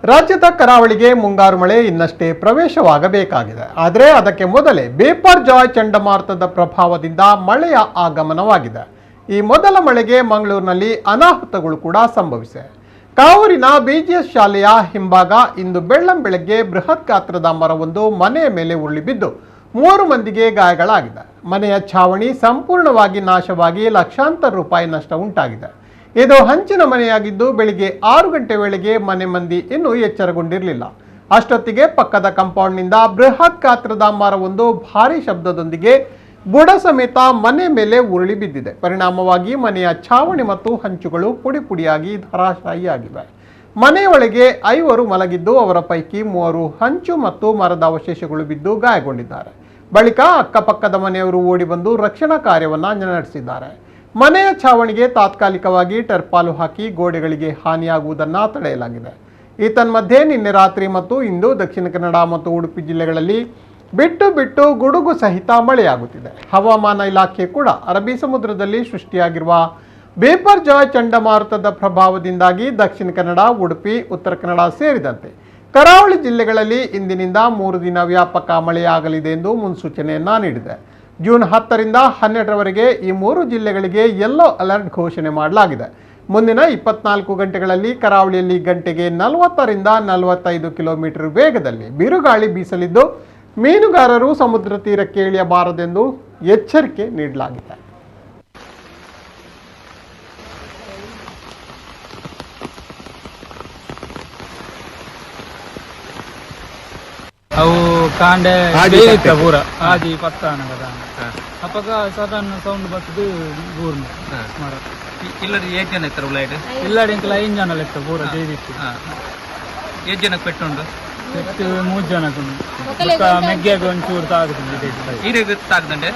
ರಾಜ್ಯದ ಕರಾವಳಿಗೆ ಮುಂಗಾರು ಮಳೆ ಇನ್ನಷ್ಟೇ ಪ್ರವೇಶವಾಗಬೇಕಾಗಿದೆ. ಆದರೆ ಅದಕ್ಕೆ ಮೊದಲೇ ಬೇಪರ್ ಜಾಯ್ ಚಂಡಮಾರುತದ ಪ್ರಭಾವದಿಂದ ಮಳೆಯ ಆಗಮನವಾಗಿದೆ. ಈ ಮೊದಲ ಮಳೆಗೆ ಮಂಗಳೂರಿನಲ್ಲಿ ಅನಾಹುತಗಳು ಕೂಡ ಸಂಭವಿಸಿವೆ. ಕಾವೂರಿನ ಬಿಜಿಎಸ್ ಶಾಲೆಯ ಹಿಂಭಾಗ ಇಂದು ಬೆಳ್ಳಂಬೆಳಗ್ಗೆ ಬೃಹತ್ ಗಾತ್ರದ ಮರವೊಂದು ಮನೆಯ ಮೇಲೆ ಉರುಳಿ ಬಿದ್ದು 3 ಮಂದಿಗೆ ಗಾಯಗಳಾಗಿದೆ. ಮನೆಯ ಛಾವಣಿ ಸಂಪೂರ್ಣವಾಗಿ ನಾಶವಾಗಿ ಲಕ್ಷಾಂತರ ರೂಪಾಯಿ ನಷ್ಟ ಉಂಟಾಗಿದೆ. ಇದು ಹಂಚಿನ ಮನೆಯಾಗಿದ್ದು ಬೆಳಿಗ್ಗೆ 6 ಗಂಟೆ ವೇಳೆಗೆ ಮನೆ ಮಂದಿ ಇನ್ನೂ ಎಚ್ಚರಗೊಂಡಿರಲಿಲ್ಲ. ಅಷ್ಟೊತ್ತಿಗೆ ಪಕ್ಕದ ಕಾಂಪೌಂಡ್ನಿಂದ ಬೃಹತ್ ಗಾತ್ರದ ಮರವೊಂದು ಭಾರೀ ಶಬ್ದದೊಂದಿಗೆ ಬುಡ ಸಮೇತ ಮನೆ ಮೇಲೆ ಉರುಳಿ ಬಿದ್ದಿದೆ. ಪರಿಣಾಮವಾಗಿ ಮನೆಯ ಛಾವಣಿ ಮತ್ತು ಹಂಚುಗಳು ಪುಡಿ ಪುಡಿಯಾಗಿ ಧರಾಶಾಯಿಯಾಗಿವೆ. ಮನೆಯೊಳಗೆ 5 ಮಲಗಿದ್ದು ಅವರ ಪೈಕಿ 3 ಹಂಚು ಮತ್ತು ಮರದ ಅವಶೇಷಗಳು ಬಿದ್ದು ಗಾಯಗೊಂಡಿದ್ದಾರೆ. ಬಳಿಕ ಅಕ್ಕಪಕ್ಕದ ಮನೆಯವರು ಓಡಿ ಬಂದು ರಕ್ಷಣಾ ಕಾರ್ಯವನ್ನು ನಡೆಸಿದ್ದಾರೆ. ಮನೆಯ ಛಾವಣಿಗೆ ತಾತ್ಕಾಲಿಕವಾಗಿ ಟರ್ಪಾಲು ಹಾಕಿ ಗೋಡೆಗಳಿಗೆ ಹಾನಿಯಾಗುವುದನ್ನು ತಡೆಯಲಾಗಿದೆ. ಏತನ್ಮಧ್ಯೆ ನಿನ್ನೆ ರಾತ್ರಿ ಮತ್ತು ಇಂದು ದಕ್ಷಿಣ ಕನ್ನಡ ಮತ್ತು ಉಡುಪಿ ಜಿಲ್ಲೆಗಳಲ್ಲಿ ಬಿಟ್ಟು ಬಿಟ್ಟು ಗುಡುಗು ಸಹಿತ ಮಳೆಯಾಗುತ್ತಿದೆ. ಹವಾಮಾನ ಇಲಾಖೆ ಕೂಡ ಅರಬ್ಬಿ ಸಮುದ್ರದಲ್ಲಿ ಸೃಷ್ಟಿಯಾಗಿರುವ ಬೇಪರ್ ಜಾಯ್ ಚಂಡಮಾರುತದ ಪ್ರಭಾವದಿಂದಾಗಿ ದಕ್ಷಿಣ ಕನ್ನಡ, ಉಡುಪಿ, ಉತ್ತರ ಕನ್ನಡ ಸೇರಿದಂತೆ ಕರಾವಳಿ ಜಿಲ್ಲೆಗಳಲ್ಲಿ ಇಂದಿನಿಂದ 3 ದಿನ ವ್ಯಾಪಕ ಮಳೆಯಾಗಲಿದೆ ಎಂದು ಮುನ್ಸೂಚನೆಯನ್ನ ನೀಡಿದೆ. ಜೂನ್ 10 ರಿಂದ 12ರವರೆಗೆ ಈ 3 ಜಿಲ್ಲೆಗಳಿಗೆ ಯೆಲ್ಲೋ ಅಲರ್ಟ್ ಘೋಷಣೆ ಮಾಡಲಾಗಿದೆ. ಮುಂದಿನ 24 ಗಂಟೆಗಳಲ್ಲಿ ಕರಾವಳಿಯಲ್ಲಿ ಗಂಟೆಗೆ 40 ರಿಂದ 45 ಕಿಲೋಮೀಟರ್ ವೇಗದಲ್ಲಿ ಬಿರುಗಾಳಿ ಬೀಸಲಿದ್ದು ಮೀನುಗಾರರು ಸಮುದ್ರ ತೀರಕ್ಕೆ ಇಳಿಯಬಾರದೆಂದು ಎಚ್ಚರಿಕೆ ನೀಡಲಾಗಿದೆ. ಅವು ಕಾಂಡೆ ಪೂರ ಆದಿ ಪತ್ತಾನ ಅಪ್ಪಗ ಸಡನ್ ಸೌಂಡ್ ಬರ್ತದೆ ಗೂರ್ ಮರ ಇಲ್ಲರಿ 8 ಜನ ಇರ್ತಾರೆ ಉಳ್ಳಾಯ್ಡು ಇಲ್ಲಡಿ ಇಂಕಲ 5 ಜನ ಲೆಕ್ಕ ಪೂರ ಜೈದಿತ್ತು. 8 ಜನಕ್ಕೆ ಪೆಟ್ಟುಂಡು ಪೆಟ್ಟು 3 ಜನಕ್ಕೆ ಮೆಗ್ಗೆಗೆ ಒಂಚೂರು ತಾಗುತ್ತದೆ ಈಗ ತಾಗ್ದಂಡೆ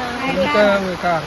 ಕಾರ್ ಕಾರ್